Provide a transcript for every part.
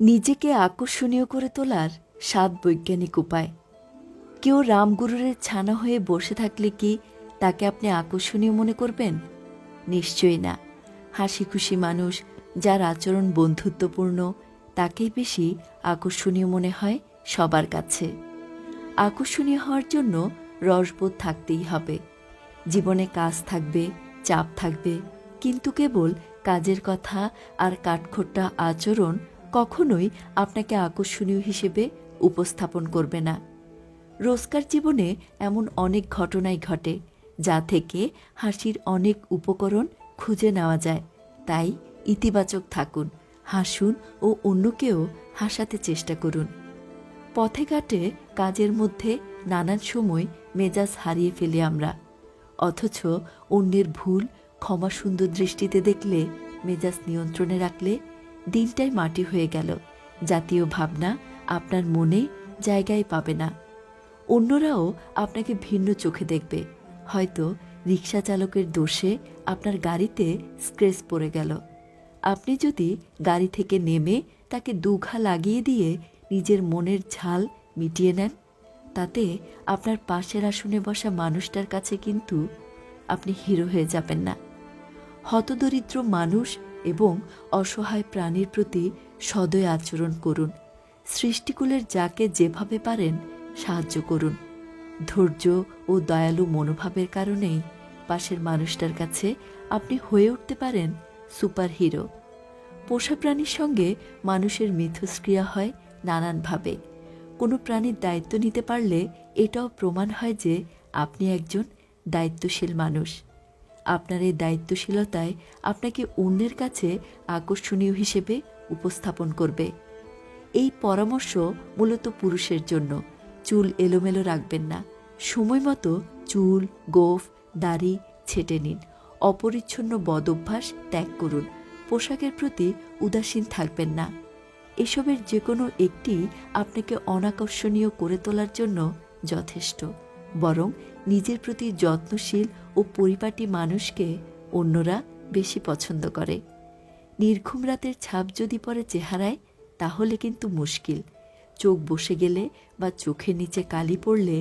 নিজেকে আকর্ষণীয় করে তোলার ৭ বৈজ্ঞানিক উপায়। কেউ রামগুরুরের ছানা হয়ে বসে থাকলে কি তাকে আপনি আকর্ষণীয় মনে করবেন? নিশ্চয়ই না। হাসি খুশি মানুষ, যার আচরণ বন্ধুত্বপূর্ণ, তাকেই বেশি আকর্ষণীয় মনে হয় সবার কাছে। আকর্ষণীয় হওয়ার জন্য রসবোধ থাকতেই হবে। জীবনে কাজ থাকবে, চাপ থাকবে, কিন্তু কেবল কাজের কথা আর কাঠখোট্টা আচরণ কখনোই আপনাকে আকর্ষণীয় হিসেবে উপস্থাপন করবে না। রোজকার জীবনে এমন অনেক ঘটনাই ঘটে, যা থেকে হাসির অনেক উপকরণ খুঁজে নেওয়া যায়। তাই ইতিবাচক থাকুন, হাসুন ও অন্যকেও হাসাতে চেষ্টা করুন। পথে ঘাটে, কাজের মধ্যে নানান সময় মেজাজ হারিয়ে ফেলি আমরা, অথচ অন্যের ভুল ক্ষমা সুন্দর দৃষ্টিতে দেখলে, মেজাজ নিয়ন্ত্রণে রাখলে দিনটাই মাটি হয়ে গেল। জাতীয় ভাবনা আপনার মনে জায়গায় পাবে না। অন্যরাও আপনাকে ভিন্ন চোখে দেখবে। হয়তো রিক্সা চালকের দোষে আপনার গাড়িতে স্ক্র্যাচ পড়ে গেল। আপনি যদি গাড়ি থেকে নেমে তাকে দুঘা লাগিয়ে দিয়ে নিজের মনের ঝাল মিটিয়ে নেন, তাতে আপনার পাশের আসনে বসা মানুষটার কাছে কিন্তু আপনি হিরো হয়ে যাবেন না। হতদরিদ্র মানুষ এবং অসহায় প্রাণীর প্রতি সদয় আচরণ করুন। সৃষ্টিকুলের যাকে যেভাবে পারেন সাহায্য করুন। ধৈর্য ও দয়ালু মনোভাবের কারণেই পাশের মানুষটার কাছে আপনি হয়ে উঠতে পারেন সুপার হিরো। পোষা প্রাণীর সঙ্গে মানুষের মিথস্ক্রিয়া হয় নানানভাবে। কোনো প্রাণীর দায়িত্ব নিতে পারলে এটাও প্রমাণ হয় যে আপনি একজন দায়িত্বশীল মানুষ। আপনার এই দায়িত্বশীলতায় আপনাকে অন্যের কাছে আকর্ষণীয় হিসেবে উপস্থাপন করবে। এই পরামর্শ মূলত পুরুষের জন্য। চুল এলোমেলো রাখবেন না। সময় মতো চুল, গোঁফ, দাড়ি ছেঁটে নিন। অপরিচ্ছন্ন বদঅভ্যাস ত্যাগ করুন। পোশাকের প্রতি উদাসীন থাকবেন না। এসবের যে কোনো একটি আপনাকে অনাকর্ষণীয় করে তোলার জন্য যথেষ্ট। বরং নিজের প্রতি যত্নশীল ও পরিপাটি মানুষকে অন্যরা বেশি পছন্দ করে। নির্ঘুম রাতের ছাপ যদি পড়ে চেহারায়, তাহলে কিন্তু মুশকিল। চোখ বসে গেলে বা চোখের নিচে কালি পড়লে,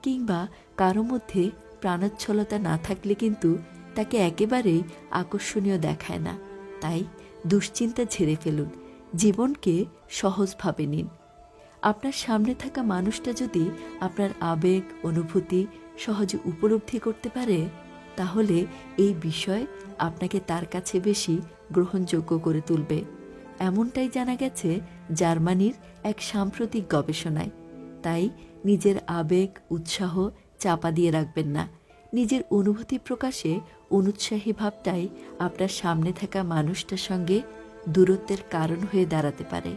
কিংবা কারো মধ্যে প্রাণোচ্ছলতা না থাকলে কিন্তু তাকে একেবারেই আকর্ষণীয় দেখায় না। তাই দুশ্চিন্তা ঝেড়ে ফেলুন, জীবনকে সহজভাবে নিন। আপনার সামনে থাকা মানুষটা যদি আপনার আবেগ অনুভূতি সহজে উপলব্ধি করতে পারে, তাহলে এই বিষয় আপনাকে তার কাছে বেশি গ্রহণযোগ্য করে তুলবে। এমনটাই জানা গেছে জার্মানির এক সাম্প্রতিক গবেষণায়। তাই নিজের আবেগ উৎসাহ চাপা দিয়ে রাখবেন না। নিজের অনুভূতি প্রকাশে অনুৎসাহী ভাবটাই আপনার সামনে থাকা মানুষটার সঙ্গে দূরত্বের কারণ হয়ে দাঁড়াতে পারে।